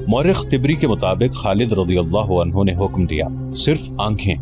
مورخ طبری کے مطابق خالد رضی اللہ عنہ نے حکم دیا، صرف آنکھیں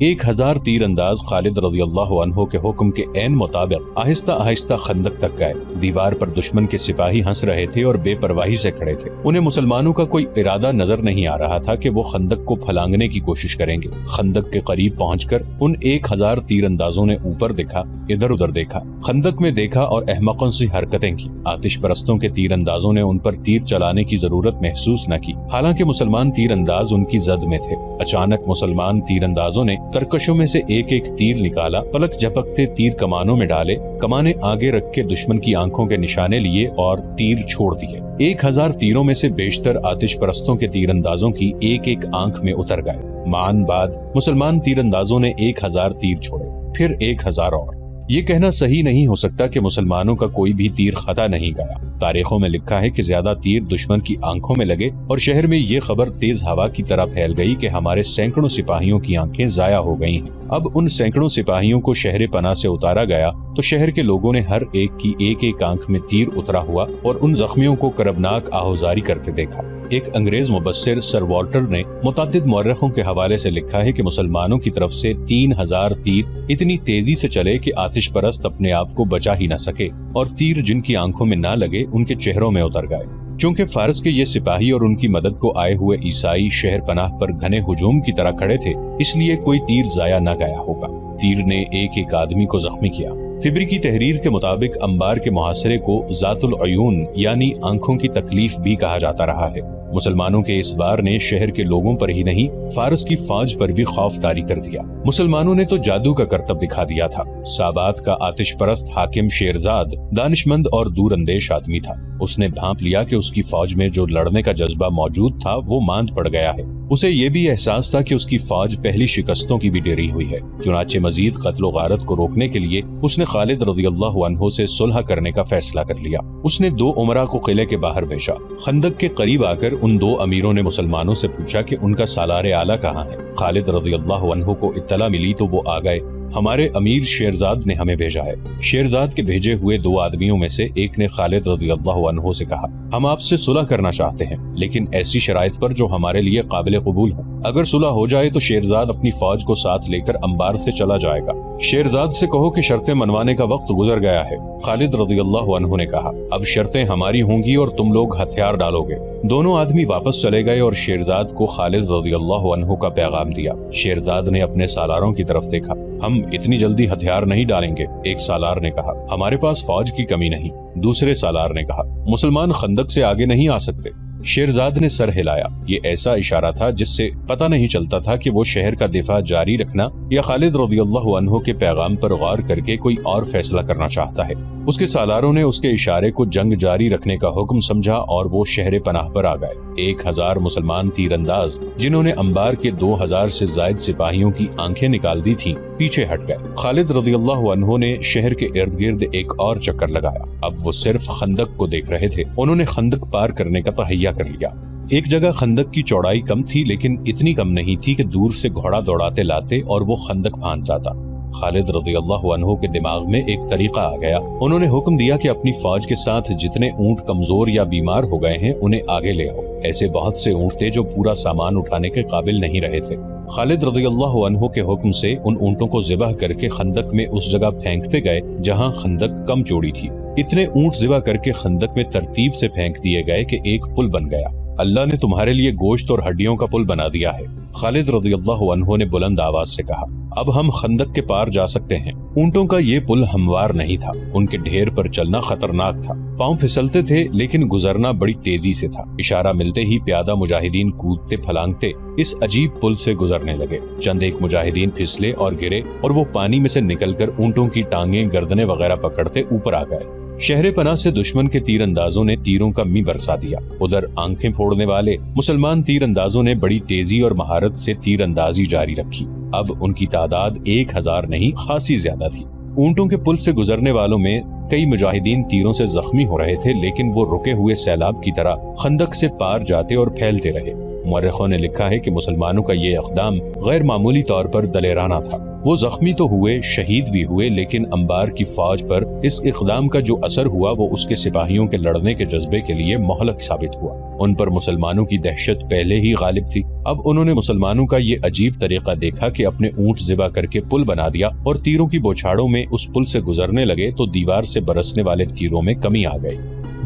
1000 تیر انداز خالد رضی اللہ عنہ کے حکم کے عین مطابق آہستہ آہستہ خندق تک گئے۔ دیوار پر دشمن کے سپاہی ہنس رہے تھے اور بے پرواہی سے کھڑے تھے۔ انہیں مسلمانوں کا کوئی ارادہ نظر نہیں آ رہا تھا کہ وہ خندق کو پھلانگنے کی کوشش کریں گے۔ خندق کے قریب پہنچ کر ان 1000 تیر اندازوں نے اوپر دیکھا، ادھر ادھر دیکھا، خندق میں دیکھا اور احمقوں سی حرکتیں کی۔ آتش پرستوں کے تیر اندازوں نے ان پر تیر چلانے کی ضرورت محسوس نہ کی، حالانکہ مسلمان تیر انداز ان کی زد میں تھے۔ اچانک مسلمان تیر اندازوں نے ترکشوں میں سے ایک تیر نکالا، پلک جھپکتے تیر کمانوں میں ڈالے، کمانے آگے رکھ کے دشمن کی آنکھوں کے نشانے لیے اور تیر چھوڑ دیے۔ 1000 تیروں میں سے بیشتر آتش پرستوں کے تیر اندازوں کی ایک آنکھ میں اتر گئے۔ معاً بعد مسلمان تیر اندازوں نے 1000 تیر چھوڑے، پھر 1000 اور۔ یہ کہنا صحیح نہیں ہو سکتا کہ مسلمانوں کا کوئی بھی تیر خطا نہیں گیا۔ تاریخوں میں لکھا ہے کہ زیادہ تیر دشمن کی آنکھوں میں لگے اور شہر میں یہ خبر تیز ہوا کی طرح پھیل گئی کہ ہمارے سینکڑوں سپاہیوں کی آنکھیں ضائع ہو گئی ہیں۔ اب ان سینکڑوں سپاہیوں کو شہر پناہ سے اتارا گیا تو شہر کے لوگوں نے ہر ایک کی ایک آنکھ میں تیر اترا ہوا اور ان زخمیوں کو کربناک آہوزاری کرتے دیکھا۔ ایک انگریز مبصر سر والٹر نے متعدد مورخوں کے حوالے سے لکھا ہے کہ مسلمانوں کی طرف سے 3000 تیر اتنی تیزی سے چلے کہ آتش پرست اپنے آپ کو بچا ہی نہ سکے اور تیر جن کی آنکھوں میں نہ لگے ان کے چہروں میں اتر گئے۔ چونکہ فارس کے یہ سپاہی اور ان کی مدد کو آئے ہوئے عیسائی شہر پناہ پر گھنے ہجوم کی طرح کھڑے تھے، اس لیے کوئی تیر ضائع نہ گیا ہوگا۔ تیر نے ایک آدمی کو زخمی کیا۔ طبری کی تحریر کے مطابق انبار کے محاصرے کو ذات العیون یعنی آنکھوں کی تکلیف بھی کہا جاتا رہا ہے۔ مسلمانوں کے اس وار نے شہر کے لوگوں پر ہی نہیں، فارس کی فوج پر بھی خوف طاری کر دیا۔ مسلمانوں نے تو جادو کا کرتب دکھا دیا تھا۔ سابات کا آتش پرست حاکم شیرزاد دانشمند اور دور اندیش آدمی تھا۔ اس نے بھانپ لیا کہ اس کی فوج میں جو لڑنے کا جذبہ موجود تھا وہ ماند پڑ گیا ہے۔ اسے یہ بھی احساس تھا کہ اس کی فوج پہلی شکستوں کی بھی ڈری ہوئی ہے۔ چنانچہ مزید قتل و غارت کو روکنے کے لیے اس نے خالد رضی اللہ عنہ سے صلح کرنے کا فیصلہ کر لیا۔ اس نے 2 امراء کو قلعے کے باہر بھیجا۔ خندق کے قریب آ کر ان 2 امیروں نے مسلمانوں سے پوچھا کہ ان کا سالار اعلیٰ کہاں ہے۔ خالد رضی اللہ عنہ کو اطلاع ملی تو وہ آ گئے، ہمارے امیر شیرزاد نے ہمیں بھیجا ہے۔ شیرزاد کے بھیجے ہوئے 2 آدمیوں میں سے ایک نے خالد رضی اللہ عنہ سے کہا، ہم آپ سے صلح کرنا چاہتے ہیں لیکن ایسی شرائط پر جو ہمارے لیے قابل قبول ہوں۔ اگر صلح ہو جائے تو شیرزاد اپنی فوج کو ساتھ لے کر انبار سے چلا جائے گا۔ شیرزاد سے کہو کہ شرطیں منوانے کا وقت گزر گیا ہے۔ خالد رضی اللہ عنہ نے کہا، اب شرطیں ہماری ہوں گی اور تم لوگ ہتھیار ڈالو گے۔ دونوں آدمی واپس چلے گئے اور شیرزاد کو خالد رضی اللہ عنہ کا پیغام دیا۔ شیرزاد نے اپنے سالاروں کی طرف دیکھا، ہم اتنی جلدی ہتھیار نہیں ڈالیں گے۔ ایک سالار نے کہا، ہمارے پاس فوج کی کمی نہیں۔ دوسرے سالار نے کہا، مسلمان خندق سے آگے نہیں آ سکتے۔ شیرزاد نے سر ہلایا۔ یہ ایسا اشارہ تھا جس سے پتہ نہیں چلتا تھا کہ وہ شہر کا دفاع جاری رکھنا یا خالد رضی اللہ عنہ کے پیغام پر غور کر کے کوئی اور فیصلہ کرنا چاہتا ہے۔ اس کے سالاروں نے اس کے اشارے کو جنگ جاری رکھنے کا حکم سمجھا اور وہ شہر پناہ پر آ گئے۔ 1000 مسلمان تیر انداز جنہوں نے انبار کے 2000 سے زائد سپاہیوں کی آنکھیں نکال دی تھیں پیچھے ہٹ گئے۔ خالد رضی اللہ عنہ نے شہر کے ارد گرد ایک اور چکر لگایا۔ اب وہ صرف خندق کو دیکھ رہے تھے۔ انہوں نے خندق پار کرنے کا تہیہ کر لیا۔ ایک جگہ خندق کی چوڑائی کم تھی لیکن اتنی کم نہیں تھی کہ دور سے گھوڑا دوڑاتے لاتے اور وہ خندق پھاند جاتا۔ خالد رضی اللہ عنہ کے دماغ میں ایک طریقہ آ گیا۔ انہوں نے حکم دیا کہ اپنی فوج کے ساتھ جتنے اونٹ کمزور یا بیمار ہو گئے ہیں انہیں آگے لے آؤ۔ ایسے بہت سے اونٹ تھے جو پورا سامان اٹھانے کے قابل نہیں رہے تھے۔ خالد رضی اللہ عنہ کے حکم سے ان اونٹوں کو ذبح کر کے خندق میں اس جگہ پھینکتے گئے جہاں خندق کم چوڑی تھی۔ اتنے اونٹ ذبح کر کے خندق میں ترتیب سے پھینک دیے گئے کہ ایک پل بن گیا۔ اللہ نے تمہارے لیے گوشت اور ہڈیوں کا پل بنا دیا ہے، خالد رضی اللہ عنہ نے بلند آواز سے کہا۔ اب ہم خندق کے پار جا سکتے ہیں۔ اونٹوں کا یہ پل ہموار نہیں تھا، ان کے ڈھیر پر چلنا خطرناک تھا۔ پاؤں پھسلتے تھے لیکن گزرنا بڑی تیزی سے تھا۔ اشارہ ملتے ہی پیادہ مجاہدین کودتے پھلانگتے اس عجیب پل سے گزرنے لگے۔ چند ایک مجاہدین پھسلے اور گرے اور وہ پانی میں سے نکل کر اونٹوں کی ٹانگیں گردنیں وغیرہ پکڑتے اوپر آ گئے۔ شہر پناہ سے دشمن کے تیر اندازوں نے تیروں کا می برسا دیا۔ ادھر آنکھیں پھوڑنے والے مسلمان تیر اندازوں نے بڑی تیزی اور مہارت سے تیر اندازی جاری رکھی۔ اب ان کی تعداد 1000 نہیں خاصی زیادہ تھی۔ اونٹوں کے پل سے گزرنے والوں میں کئی مجاہدین تیروں سے زخمی ہو رہے تھے لیکن وہ رکے ہوئے سیلاب کی طرح خندق سے پار جاتے اور پھیلتے رہے۔ مورخوں نے لکھا ہے کہ مسلمانوں کا یہ اقدام غیر معمولی طور پر دلیرانہ تھا۔ وہ زخمی تو ہوئے، شہید بھی ہوئے، لیکن انبار کی فوج پر اس اقدام کا جو اثر ہوا وہ اس کے سپاہیوں کے لڑنے کے جذبے کے لیے مہلک ثابت ہوا۔ ان پر مسلمانوں کی دہشت پہلے ہی غالب تھی۔ اب انہوں نے مسلمانوں کا یہ عجیب طریقہ دیکھا کہ اپنے اونٹ ذبح کر کے پل بنا دیا اور تیروں کی بوچھاڑوں میں اس پل سے گزرنے لگے تو دیوار سے برسنے والے تیروں میں کمی آ گئی۔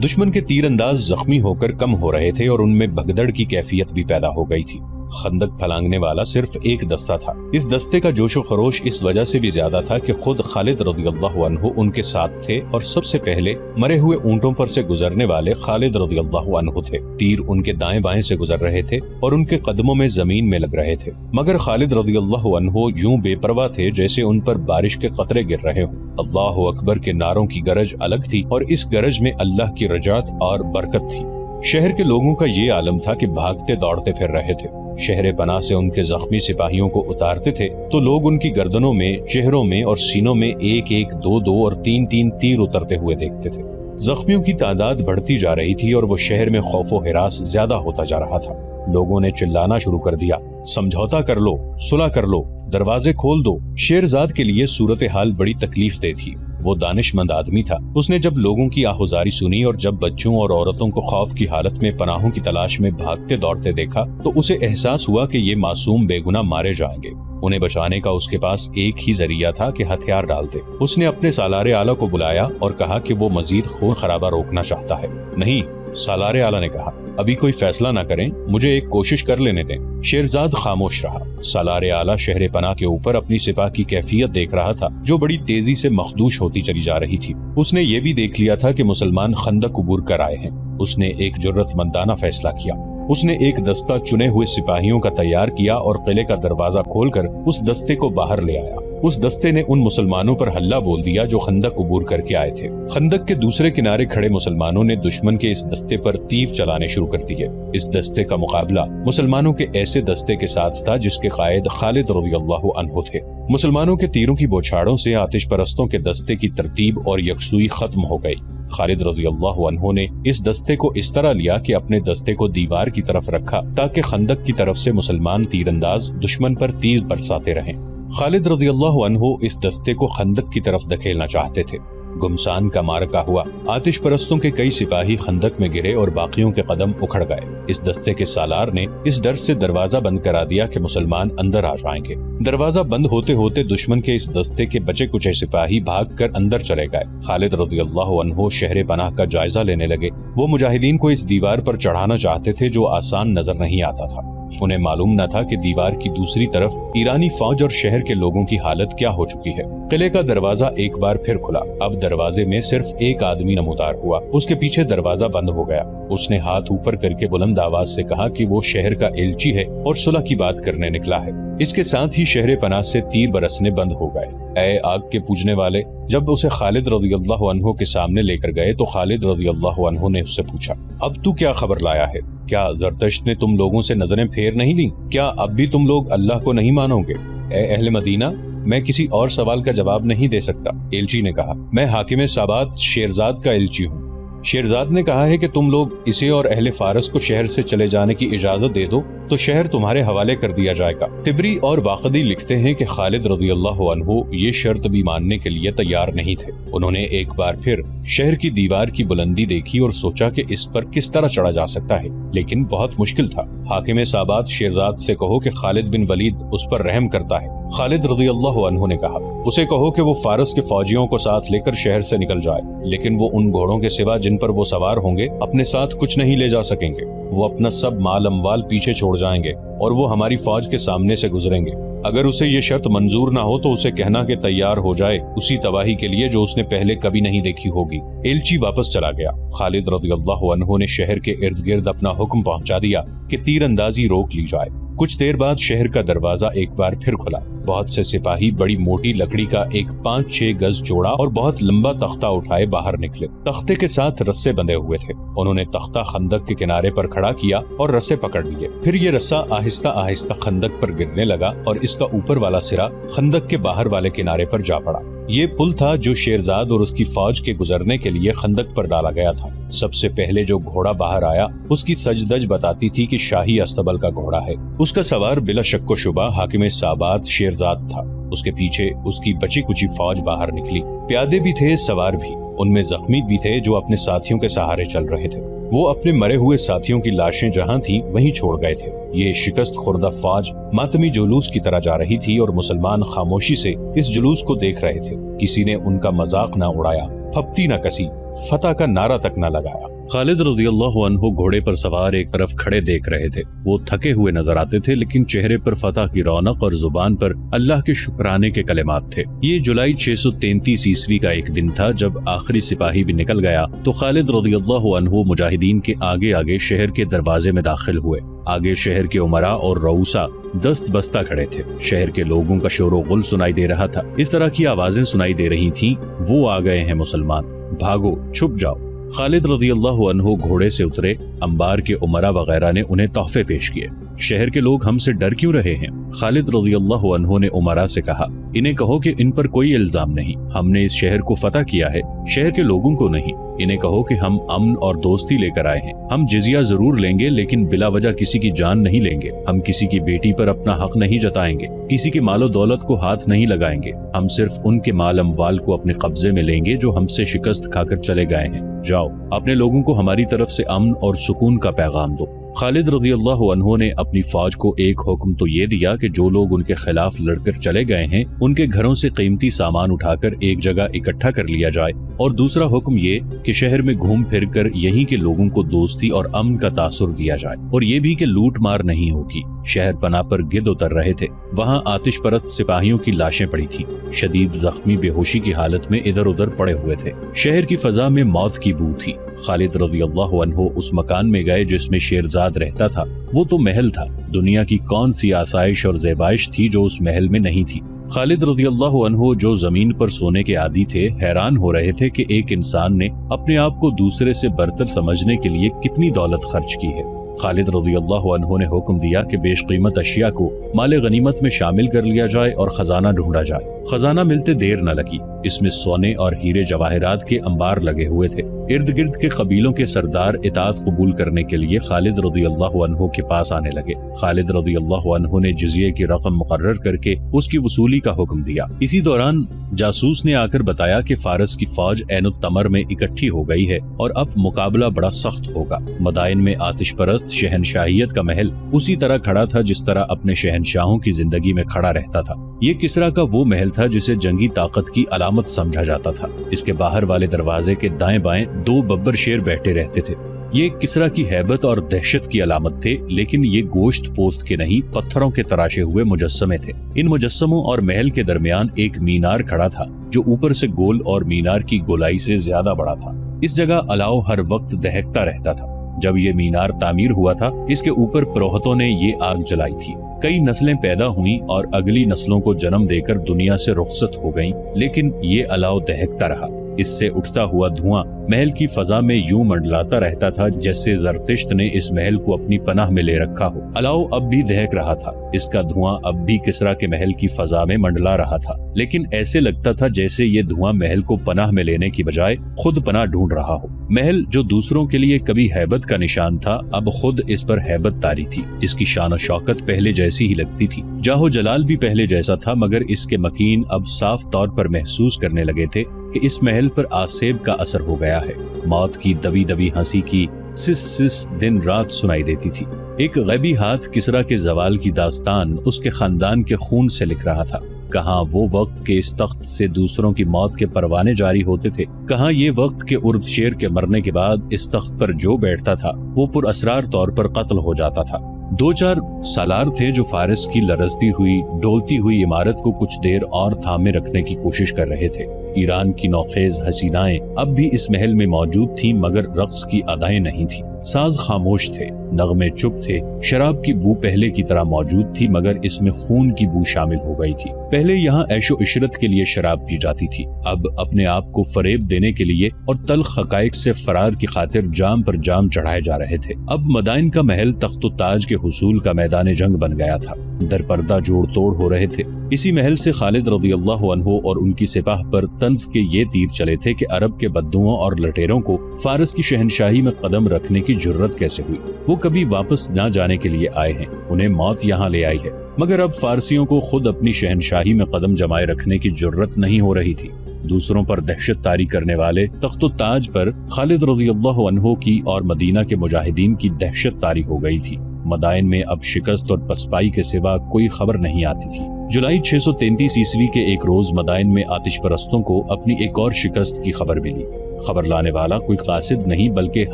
دشمن کے تیر انداز زخمی ہو کر کم ہو رہے تھے اور ان میں بھگدڑ کی کیفیت بھی پیدا ہو گئی تھی۔ خندق پھلانگنے والا صرف ایک دستہ تھا۔ اس دستے کا جوش و خروش اس وجہ سے بھی زیادہ تھا کہ خود خالد رضی اللہ عنہ ان کے ساتھ تھے اور سب سے پہلے مرے ہوئے اونٹوں پر سے گزرنے والے خالد رضی اللہ عنہ تھے۔ تیر ان کے دائیں بائیں سے گزر رہے تھے اور ان کے قدموں میں زمین میں لگ رہے تھے، مگر خالد رضی اللہ عنہ یوں بے پرواہ تھے جیسے ان پر بارش کے قطرے گر رہے ہوں۔ اللہ اکبر کے نعروں کی گرج الگ تھی اور اس گرج میں اللہ کی رجعت اور برکت تھی۔ شہر کے لوگوں کا یہ عالم تھا کہ بھاگتے دوڑتے پھر رہے تھے۔ شہر پناہ سے ان کے زخمی سپاہیوں کو اتارتے تھے تو لوگ ان کی گردنوں میں، چہروں میں اور سینوں میں ایک ایک، دو دو اور تین تین تیر اترتے ہوئے دیکھتے تھے۔ زخمیوں کی تعداد بڑھتی جا رہی تھی اور وہ شہر میں خوف و ہراس زیادہ ہوتا جا رہا تھا۔ لوگوں نے چلانا شروع کر دیا، سمجھوتا کر لو، صلح کر لو، دروازے کھول دو۔ شیرزاد کے لیے صورتحال بڑی تکلیف دہ تھی۔ وہ دانش مند آدمی تھا۔ اس نے جب لوگوں کی آہوزاری سنی اور جب بچوں اور عورتوں کو خوف کی حالت میں پناہوں کی تلاش میں بھاگتے دوڑتے دیکھا تو اسے احساس ہوا کہ یہ معصوم بے گناہ مارے جائیں گے۔ انہیں بچانے کا اس کے پاس ایک ہی ذریعہ تھا کہ ہتھیار ڈالتے۔ اس نے اپنے سالار اعلیٰ کو بلایا اور کہا کہ وہ مزید خون خرابہ روکنا چاہتا ہے۔ نہیں، سالار اعلیٰ نے کہا، ابھی کوئی فیصلہ نہ کریں، مجھے ایک کوشش کر لینے دیں۔ شیرزاد خاموش رہا۔ سالار اعلیٰ شہر پناہ کے اوپر اپنی سپاہ کی کیفیت دیکھ رہا تھا جو بڑی تیزی سے مخدوش ہوتی چلی جا رہی تھی۔ اس نے یہ بھی دیکھ لیا تھا کہ مسلمان خندق عبور کر آئے ہیں۔ اس نے ایک جرأت مندانہ فیصلہ کیا۔ اس نے ایک دستہ چنے ہوئے سپاہیوں کا تیار کیا اور قلعے کا دروازہ کھول کر اس دستے کو باہر لے آیا۔ اس دستے نے ان مسلمانوں پر حلہ بول دیا جو خندق عبور کر کے آئے تھے۔ خندق کے دوسرے کنارے کھڑے مسلمانوں نے دشمن کے اس دستے پر تیر چلانے شروع کر دیے۔ اس دستے کا مقابلہ مسلمانوں کے ایسے دستے کے ساتھ تھا جس کے قائد خالد رضی اللہ عنہ تھے۔ مسلمانوں کے تیروں کی بوچھاڑوں سے آتش پرستوں کے دستے کی ترتیب اور یکسوئی ختم ہو گئی۔ خالد رضی اللہ عنہ نے اس دستے کو اس طرح لیا کہ اپنے دستے کو دیوار کی طرف رکھا تاکہ خندق کی طرف سے مسلمان تیر انداز دشمن پر تیر برساتے رہیں۔ خالد رضی اللہ عنہ اس دستے کو خندق کی طرف دھکیلنا چاہتے تھے۔ گمسان کا معرکہ ہوا۔ آتش پرستوں کے کئی سپاہی خندق میں گرے اور باقیوں کے قدم اکھڑ گئے۔ اس دستے کے سالار نے اس ڈر سے دروازہ بند کرا دیا کہ مسلمان اندر آ جائیں گے۔ دروازہ بند ہوتے ہوتے دشمن کے اس دستے کے بچے کچے سپاہی بھاگ کر اندر چلے گئے۔ خالد رضی اللہ عنہ شہر پناہ کا جائزہ لینے لگے۔ وہ مجاہدین کو اس دیوار پر چڑھانا چاہتے تھے جو آسان نظر نہیں آتا تھا۔ انہیں معلوم نہ تھا کہ دیوار کی دوسری طرف ایرانی فوج اور شہر کے لوگوں کی حالت کیا ہو چکی ہے۔ قلعے کا دروازہ ایک بار پھر کھلا۔ اب دروازے میں صرف ایک آدمی نمودار ہوا۔ اس کے پیچھے دروازہ بند ہو گیا۔ اس نے ہاتھ اوپر کر کے بلند آواز سے کہا کہ وہ شہر کا ایلچی ہے اور صلح کی بات کرنے نکلا ہے۔ اس کے ساتھ ہی شہر پناہ سے تیر برسنے بند ہو گئے۔ اے آگ کے پوجنے والے! جب اسے خالد رضی اللہ عنہ کے سامنے لے کر گئے تو خالد رضی اللہ عنہ نے اس سے پوچھا، اب تو کیا خبر لایا ہے؟ کیا زرتشت نے تم لوگوں سے نظریں پھیر نہیں لیں؟ کیا اب بھی تم لوگ اللہ کو نہیں مانو گے؟ اے اہل مدینہ، میں کسی اور سوال کا جواب نہیں دے سکتا۔ ایلچی نے کہا، میں حاکم سابات شیرزاد کا ایلچی ہوں۔ شیرزاد نے کہا ہے کہ تم لوگ اسے اور اہل فارس کو شہر سے چلے جانے کی اجازت دے دو تو شہر تمہارے حوالے کر دیا جائے گا۔ طبری اور واقدی لکھتے ہیں کہ خالد رضی اللہ عنہ یہ شرط بھی ماننے کے لیے تیار نہیں تھے۔ انہوں نے ایک بار پھر شہر کی دیوار کی بلندی دیکھی اور سوچا کہ اس پر کس طرح چڑھا جا سکتا ہے، لیکن بہت مشکل تھا۔ حاکم سابات شیرزاد سے کہو کہ خالد بن ولید اس پر رحم کرتا ہے۔ خالد رضی اللہ عنہ نے کہا، اسے کہو کہ وہ فارس کے فوجیوں کو ساتھ لے کر شہر سے نکل جائے، لیکن وہ ان گھوڑوں کے سوا جن پر وہ سوار ہوں گے اپنے ساتھ کچھ نہیں لے جا سکیں گے۔ وہ اپنا سب مال اموال پیچھے چھوڑ جائیں گے اور وہ ہماری فوج کے سامنے سے گزریں گے۔ اگر اسے یہ شرط منظور نہ ہو تو اسے کہنا کہ تیار ہو جائے اسی تباہی کے لیے جو اس نے پہلے کبھی نہیں دیکھی ہوگی۔ ایلچی واپس چلا گیا۔ خالد رضی اللہ عنہ نے شہر کے ارد گرد اپنا حکم پہنچا دیا کہ تیر اندازی روک لی جائے۔ کچھ دیر بعد شہر کا دروازہ ایک بار پھر کھلا۔ بہت سے سپاہی بڑی موٹی لکڑی کا ایک 5-6 گز چوڑا اور بہت لمبا تختہ اٹھائے باہر نکلے۔ تختے کے ساتھ رسے بندھے ہوئے تھے۔ انہوں نے تختہ خندق کے کنارے پر کھڑا کیا اور رسے پکڑ لیے۔ پھر یہ رسا آہستہ آہستہ خندق پر گرنے لگا اور اس کا اوپر والا سرا خندق کے باہر والے کنارے پر جا پڑا۔ یہ پل تھا جو شیرزاد اور اس کی فوج کے گزرنے کے لیے خندق پر ڈالا گیا تھا۔ سب سے پہلے جو گھوڑا باہر آیا اس کی سجدج بتاتی تھی کہ شاہی استبل کا گھوڑا ہے۔ اس کا سوار بلا شک و شبہ حاکم سابات شیرزاد تھا۔ اس کے پیچھے اس کی بچی کچی فوج باہر نکلی۔ پیادے بھی تھے، سوار بھی، ان میں زخمی بھی تھے جو اپنے ساتھیوں کے سہارے چل رہے تھے۔ وہ اپنے مرے ہوئے ساتھیوں کی لاشیں جہاں تھیں وہیں چھوڑ گئے تھے۔ یہ شکست خوردہ فوج ماتمی جلوس کی طرح جا رہی تھی اور مسلمان خاموشی سے اس جلوس کو دیکھ رہے تھے۔ کسی نے ان کا مذاق نہ اڑایا، پھپتی نہ کسی، فتح کا نعرہ تک نہ لگایا۔ خالد رضی اللہ عنہ گھوڑے پر سوار ایک طرف کھڑے دیکھ رہے تھے۔ وہ تھکے ہوئے نظر آتے تھے لیکن چہرے پر فتح کی رونق اور زبان پر اللہ کے شکرانے کے کلمات تھے۔ یہ جولائی 633 عیسوی کا ایک دن تھا جب آخری سپاہی بھی نکل گیا تو خالد رضی اللہ عنہ مجاہدین کے آگے آگے شہر کے دروازے میں داخل ہوئے۔ آگے شہر کے عمراء اور رؤسا دست بستہ کھڑے تھے۔ شہر کے لوگوں کا شور و غل سنائی دے رہا تھا، اس طرح کی آوازیں سنائی دے رہی تھیں، وہ آ گئے ہیں مسلمان، بھاگو، چھپ جاؤ۔ خالد رضی اللہ عنہ گھوڑے سے اترے۔ انبار کے عمراء وغیرہ نے انہیں تحفے پیش کیے۔ شہر کے لوگ ہم سے ڈر کیوں رہے ہیں؟ خالد رضی اللہ عنہ نے عمراء سے کہا، انہیں کہو کہ ان پر کوئی الزام نہیں، ہم نے اس شہر کو فتح کیا ہے، شہر کے لوگوں کو نہیں۔ انہیں کہو کہ ہم امن اور دوستی لے کر آئے ہیں، ہم جزیہ ضرور لیں گے لیکن بلا وجہ کسی کی جان نہیں لیں گے، ہم کسی کی بیٹی پر اپنا حق نہیں جتائیں گے، کسی کے مال و دولت کو ہاتھ نہیں لگائیں گے، ہم صرف ان کے مال اموال کو اپنے قبضے میں لیں گے جو ہم سے شکست کھا کر چلے گئے ہیں۔ جاؤ، اپنے لوگوں کو ہماری طرف سے امن اور سکون کا پیغام دو۔ خالد رضی اللہ عنہ نے اپنی فوج کو ایک حکم تو یہ دیا کہ جو لوگ ان کے خلاف لڑ کر چلے گئے ہیں ان کے گھروں سے قیمتی سامان اٹھا کر ایک جگہ اکٹھا کر لیا جائے، اور دوسرا حکم یہ کہ شہر میں گھوم پھر کر یہیں کے لوگوں کو دوستی اور امن کا تاثر دیا جائے، اور یہ بھی کہ لوٹ مار نہیں ہوگی۔ شہر پناہ پر گرد اتر رہے تھے، وہاں آتش پرست سپاہیوں کی لاشیں پڑی تھیں، شدید زخمی بے ہوشی کی حالت میں ادھر ادھر پڑے ہوئے تھے۔ شہر کی فضا میں موت کی بو تھی۔ خالد رضی اللہ عنہ اس مکان میں گئے جس میں شیرزاد رہتا تھا۔ وہ تو محل تھا، دنیا کی کون سی آسائش اور زیبائش تھی جو اس محل میں نہیں تھی۔ خالد رضی اللہ عنہ جو زمین پر سونے کے عادی تھے حیران ہو رہے تھے کہ ایک انسان نے اپنے آپ کو دوسرے سے برتر سمجھنے کے لیے کتنی دولت خرچ کی ہے۔ خالد رضی اللہ عنہ نے حکم دیا کہ بیش قیمت اشیاء کو مال غنیمت میں شامل کر لیا جائے اور خزانہ ڈھونڈا جائے۔ خزانہ ملتے دیر نہ لگی، اس میں سونے اور ہیرے جواہرات کے انبار لگے ہوئے تھے۔ ارد گرد کے قبیلوں کے سردار اطاعت قبول کرنے کے لیے خالد رضی اللہ عنہ کے پاس آنے لگے۔ خالد رضی اللہ عنہ نے جزیے کی رقم مقرر کر کے اس کی وصولی کا حکم دیا۔ اسی دوران جاسوس نے آ کر بتایا کہ فارس کی فوج عین التمر میں اکٹھی ہو گئی ہے اور اب مقابلہ بڑا سخت ہوگا۔ مدائن میں آتش پرست شہنشاہیت کا محل اسی طرح کھڑا تھا جس طرح اپنے شہنشاہوں کی زندگی میں کھڑا رہتا تھا۔ یہ کسریٰ کا وہ محل تھا جسے جنگی طاقت کی علامت سمجھا جاتا تھا۔ اس کے باہر والے دروازے کے دائیں بائیں 2 ببر شیر بیٹھے رہتے تھے۔ یہ کسریٰ کی ہیبت اور دہشت کی علامت تھے، لیکن یہ گوشت پوست کے نہیں، پتھروں کے تراشے ہوئے مجسمے تھے۔ ان مجسموں اور محل کے درمیان ایک مینار کھڑا تھا جو اوپر سے گول اور مینار کی گولائی سے زیادہ بڑا تھا۔ اس جگہ الاؤ ہر وقت دہکتا رہتا تھا۔ جب یہ مینار تعمیر ہوا تھا اس کے اوپر پروہتوں نے یہ آگ جلائی تھی۔ کئی نسلیں پیدا ہوئیں اور اگلی نسلوں کو جنم دے کر دنیا سے رخصت ہو گئیں، لیکن یہ الاؤ دہکتا رہا۔ اس سے اٹھتا ہوا دھواں محل کی فضا میں یوں منڈلاتا رہتا تھا جیسے زرتشت نے اس محل کو اپنی پناہ میں لے رکھا ہو۔ الاؤ اب بھی دہک رہا تھا، اس کا دھواں اب بھی کسریٰ کے محل کی فضا میں منڈلا رہا تھا، لیکن ایسے لگتا تھا جیسے یہ دھواں محل کو پناہ میں لینے کی بجائے خود پناہ ڈھونڈ رہا ہو۔ محل جو دوسروں کے لیے کبھی ہیبت کا نشان تھا اب خود اس پر ہیبت طاری تھی۔ اس کی شان و شوکت پہلے جیسی ہی لگتی تھی، جاہ و جلال بھی پہلے جیسا تھا، مگر اس کے مکین اب صاف طور پر محسوس کرنے لگے تھے کہ اس محل پر آسیب کا اثر ہو گیا ہے۔ موت کی دبی دبی ہنسی کی سس سس دن رات سنائی دیتی تھی۔ ایک غیبی ہاتھ کسریٰ کے زوال کی داستان اس کے خاندان کے خون سے لکھ رہا تھا۔ کہاں وہ وقت کے اس تخت سے دوسروں کی موت کے پروانے جاری ہوتے تھے، کہاں یہ وقت کے ارد شیر کے مرنے کے بعد اس تخت پر جو بیٹھتا تھا وہ پر اسرار طور پر قتل ہو جاتا تھا۔ 2-4 سالار تھے جو فارس کی لرزتی ہوئی ڈولتی ہوئی عمارت کو کچھ دیر اور تھامے رکھنے کی کوشش کر رہے تھے۔ ایران کی نوخیز حسینائیں اب بھی اس محل میں موجود تھیں، مگر رقص کی ادائیں نہیں تھیں۔ ساز خاموش تھے، نغمے چپ تھے، شراب کی بو پہلے کی طرح موجود تھی مگر اس میں خون کی بو شامل ہو گئی تھی۔ پہلے یہاں عیش و عشرت کے لیے شراب پی جاتی تھی، اب اپنے آپ کو فریب دینے کے لیے اور تلخ حقائق سے فرار کی خاطر جام پر جام چڑھائے جا رہے رہے تھے۔ اب مدائن کا محل تخت و تاج کے حصول کا میدان جنگ بن گیا تھا۔ در پردہ جوڑ توڑ ہو رہے تھے۔ اسی محل سے خالد رضی اللہ عنہ اور ان کی سپاہ پر طنز کے یہ تیر چلے تھے کہ عرب کے بدوؤں اور لٹیروں کو فارس کی شہنشاہی میں قدم رکھنے کی جرت کیسے ہوئی۔ وہ کبھی واپس نہ جانے کے لیے آئے ہیں، انہیں موت یہاں لے آئی ہے، مگر اب فارسیوں کو خود اپنی شہنشاہی میں قدم جمائے رکھنے کی جرت نہیں ہو رہی تھی۔ دوسروں پر دہشت طاری کرنے والے تخت و تاج پر خالد رضی اللہ عنہ کی اور مدینہ کے مجاہدین کی دہشت طاری ہو گئی تھی۔ مدائن میں اب شکست اور پسپائی کے سوا کوئی خبر نہیں آتی تھی۔ جولائی 633 عیسوی کے ایک روز مدائن میں آتش پرستوں کو اپنی ایک اور شکست کی خبر ملی۔ خبر لانے والا کوئی قاصد نہیں بلکہ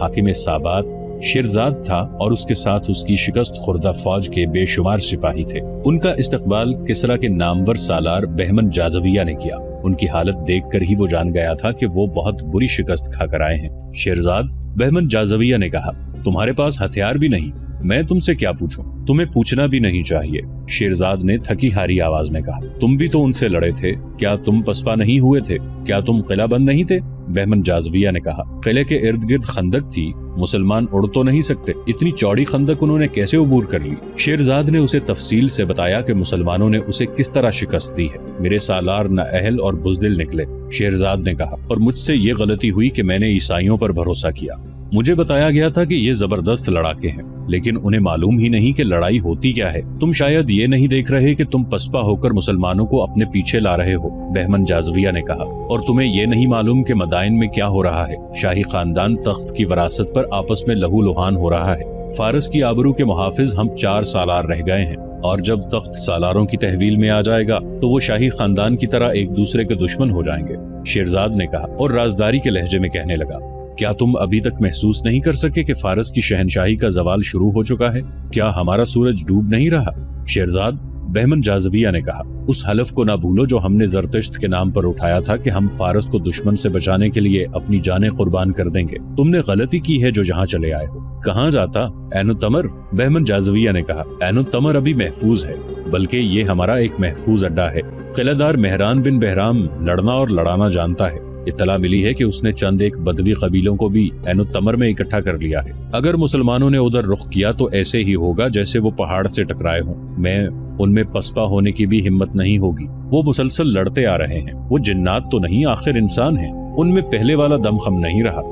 حاکم سابات شیرزاد تھا، اور اس کے ساتھ اس کی شکست خوردہ فوج کے بے شمار سپاہی تھے۔ ان کا استقبال کسرا کے نامور سالار بہمن جازویہ نے کیا۔ ان کی حالت دیکھ کر ہی وہ جان گیا تھا کہ وہ بہت بری شکست کھا کر آئے ہیں۔ شیرزاد بہمن جازویہ نے کہا، تمہارے پاس ہتھیار بھی نہیں، میں تم سے کیا پوچھوں؟ تمہیں پوچھنا بھی نہیں چاہیے۔ شیرزاد نے تھکی ہاری آواز میں کہا، تم بھی تو ان سے لڑے تھے، کیا تم پسپا نہیں ہوئے تھے؟ کیا تم قلعہ بند نہیں تھے؟ بہمن جازویہ نے کہا، قلعے کے ارد گرد خندق تھی، مسلمان اڑ تو نہیں سکتے، اتنی چوڑی خندق انہوں نے کیسے عبور کر لی؟ شیرزاد نے اسے تفصیل سے بتایا کہ مسلمانوں نے اسے کس طرح شکست دی ہے۔ میرے سالار نہ اہل اور بزدل نکلے، شیرزاد نے کہا، اور مجھ سے یہ غلطی ہوئی کہ میں نے عیسائیوں پر بھروسہ کیا۔ مجھے بتایا گیا تھا کہ یہ زبردست لڑاکے ہیں، لیکن انہیں معلوم ہی نہیں کہ لڑائی ہوتی کیا ہے۔ تم شاید یہ نہیں دیکھ رہے کہ تم پسپا ہو کر مسلمانوں کو اپنے پیچھے لا رہے ہو، بہمن جازویہ نے کہا، اور تمہیں یہ نہیں معلوم کہ مدائن میں کیا ہو رہا ہے۔ شاہی خاندان تخت کی وراثت پر آپس میں لہو لہان ہو رہا ہے۔ فارس کی آبرو کے محافظ ہم 4 سالار رہ گئے ہیں، اور جب تخت سالاروں کی تحویل میں آ جائے گا تو وہ شاہی خاندان کی طرح ایک دوسرے کے دشمن ہو جائیں گے، شیرزاد نے کہا، اور رازداری کے لہجے میں کہنے لگا، کیا تم ابھی تک محسوس نہیں کر سکے کہ فارس کی شہنشاہی کا زوال شروع ہو چکا ہے؟ کیا ہمارا سورج ڈوب نہیں رہا؟ شیرزاد بہمن جازویہ نے کہا، اس حلف کو نہ بھولو جو ہم نے زرتشت کے نام پر اٹھایا تھا کہ ہم فارس کو دشمن سے بچانے کے لیے اپنی جانیں قربان کر دیں گے۔ تم نے غلطی کی ہے جو جہاں چلے آئے ہو۔ کہاں جاتا؟ عین التمر، بہمن جازویہ نے کہا، عین التمر ابھی محفوظ ہے، بلکہ یہ ہمارا ایک محفوظ اڈا ہے۔ قلعہ دار مہران بن بہرام لڑنا اور لڑانا جانتا ہے۔ اطلاع ملی ہے کہ اس نے چند ایک بدوی قبیلوں کو بھی عین التمر میں اکٹھا کر لیا ہے۔ اگر مسلمانوں نے ادھر رخ کیا تو ایسے ہی ہوگا جیسے وہ پہاڑ سے ٹکرائے ہوں۔ میں ان میں پسپا ہونے کی بھی ہمت نہیں ہوگی۔ وہ مسلسل لڑتے آ رہے ہیں، وہ جنات تو نہیں، آخر انسان ہیں، ان میں پہلے والا دم خم نہیں رہا۔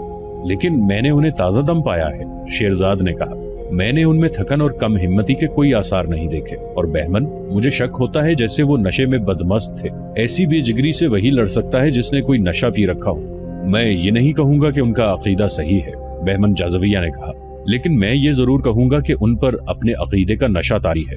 لیکن میں نے انہیں تازہ دم پایا ہے، شیرزاد نے کہا، میں نے ان میں تھکن اور کم ہمتی کے کوئی آثار نہیں دیکھے، اور بہمن مجھے شک ہوتا ہے جیسے وہ نشے میں بدمست تھے۔ ایسی بے جگری سے وہی لڑ سکتا ہے جس نے کوئی نشہ پی رکھا ہو۔ میں یہ نہیں کہوں گا کہ ان کا عقیدہ صحیح ہے، بہمن جازویہ نے کہا، لیکن میں یہ ضرور کہوں گا کہ ان پر اپنے عقیدے کا نشہ طاری ہے۔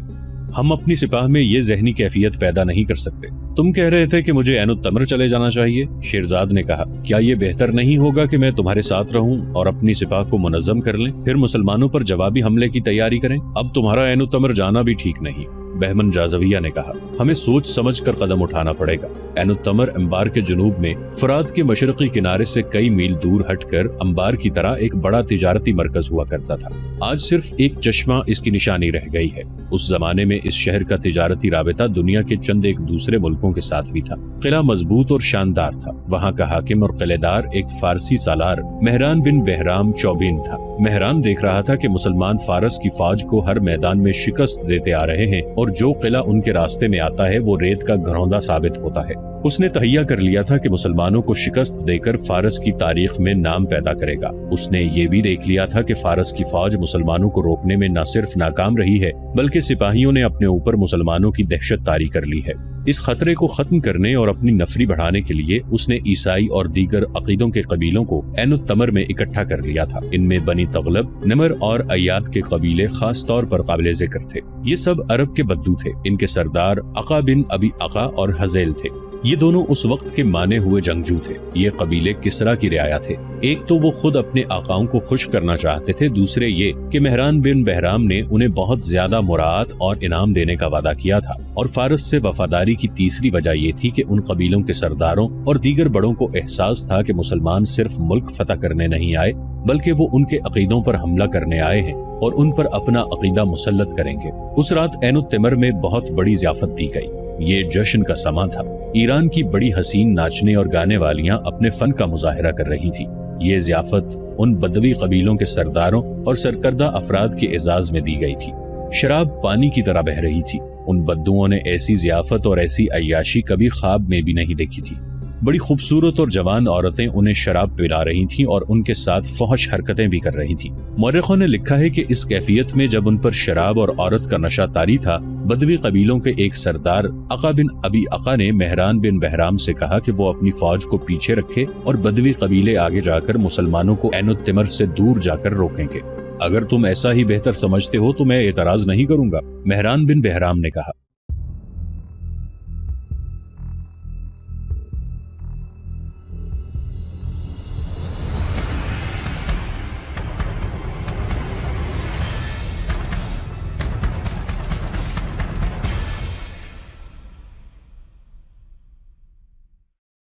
ہم اپنی سپاہ میں یہ ذہنی کیفیت پیدا نہیں کر سکتے۔ تم کہہ رہے تھے کہ مجھے عین التمر چلے جانا چاہیے، شیرزاد نے کہا، کیا یہ بہتر نہیں ہوگا کہ میں تمہارے ساتھ رہوں اور اپنی سپاہ کو منظم کر لیں، پھر مسلمانوں پر جوابی حملے کی تیاری کریں؟ اب تمہارا عین التمر جانا بھی ٹھیک نہیں، بہمن جازویہ نے کہا، ہمیں سوچ سمجھ کر قدم اٹھانا پڑے گا۔ عین التمر انبار کے جنوب میں فرات کے مشرقی کنارے سے کئی میل دور ہٹ کر انبار کی طرح ایک بڑا تجارتی مرکز ہوا کرتا تھا۔ آج صرف ایک چشمہ اس کی نشانی رہ گئی ہے۔ اس زمانے میں اس شہر کا تجارتی رابطہ دنیا کے چند ایک دوسرے ملکوں کے ساتھ بھی تھا۔ قلعہ مضبوط اور شاندار تھا۔ وہاں کا حاکم اور قلعہ دار ایک فارسی سالار مہران بن بہرام چوبین تھا۔ مہران دیکھ رہا تھا کہ مسلمان فارس کی فوج کو ہر میدان میں شکست دیتے آ رہے ہیں، اور جو قلعہ ان کے راستے میں آتا ہے وہ ریت کا گھروندا ثابت ہوتا ہے۔ اس نے تہیہ کر لیا تھا کہ مسلمانوں کو شکست دے کر فارس کی تاریخ میں نام پیدا کرے گا۔ اس نے یہ بھی دیکھ لیا تھا کہ فارس کی فوج مسلمانوں کو روکنے میں نہ صرف ناکام رہی ہے بلکہ سپاہیوں نے اپنے اوپر مسلمانوں کی دہشت طاری کر لی ہے۔ اس خطرے کو ختم کرنے اور اپنی نفری بڑھانے کے لیے اس نے عیسائی اور دیگر عقیدوں کے قبیلوں کو عین التمر میں اکٹھا کر لیا تھا۔ ان میں بنی تغلب، نمر اور ایاد کے قبیلے خاص طور پر قابل ذکر تھے۔ یہ سب عرب کے بدو تھے۔ ان کے سردار عقا بن ابی عقا اور حزیل تھے۔ یہ دونوں اس وقت کے مانے ہوئے جنگجو تھے۔ یہ قبیلے کسرا کی رعایا تھے۔ ایک تو وہ خود اپنے آقاؤں کو خوش کرنا چاہتے تھے، دوسرے یہ کہ مہران بن بہرام نے انہیں بہت زیادہ مراعات اور انعام دینے کا وعدہ کیا تھا، اور فارس سے وفاداری کی تیسری وجہ یہ تھی کہ ان قبیلوں کے سرداروں اور دیگر بڑوں کو احساس تھا کہ مسلمان صرف ملک فتح کرنے نہیں آئے بلکہ وہ ان کے عقیدوں پر حملہ کرنے آئے ہیں اور ان پر اپنا عقیدہ مسلط کریں گے۔ اس رات عین التمر میں بہت بڑی ضیافت دی گئی۔ یہ جشن کا سماں تھا۔ ایران کی بڑی حسین ناچنے اور گانے والیاں اپنے فن کا مظاہرہ کر رہی تھی۔ یہ ضیافت ان بدوی قبیلوں کے سرداروں اور سرکردہ افراد کے اعزاز میں دی گئی تھی۔ شراب پانی کی طرح بہہ رہی تھی۔ ان بدوؤں نے ایسی ضیافت اور ایسی عیاشی کبھی خواب میں بھی نہیں دیکھی تھی۔ بڑی خوبصورت اور جوان عورتیں انہیں شراب پلا رہی تھیں اور ان کے ساتھ فحش حرکتیں بھی کر رہی تھیں۔ مورخوں نے لکھا ہے کہ اس کیفیت میں جب ان پر شراب اور عورت کا نشہ طاری تھا، بدوی قبیلوں کے ایک سردار عقا بن ابی عقا نے مہران بن بہرام سے کہا کہ وہ اپنی فوج کو پیچھے رکھے اور بدوی قبیلے آگے جا کر مسلمانوں کو عین التمر سے دور جا کر روکیں گے۔ اگر تم ایسا ہی بہتر سمجھتے ہو تو میں اعتراض نہیں کروں گا، مہران بن بہرام نے کہا۔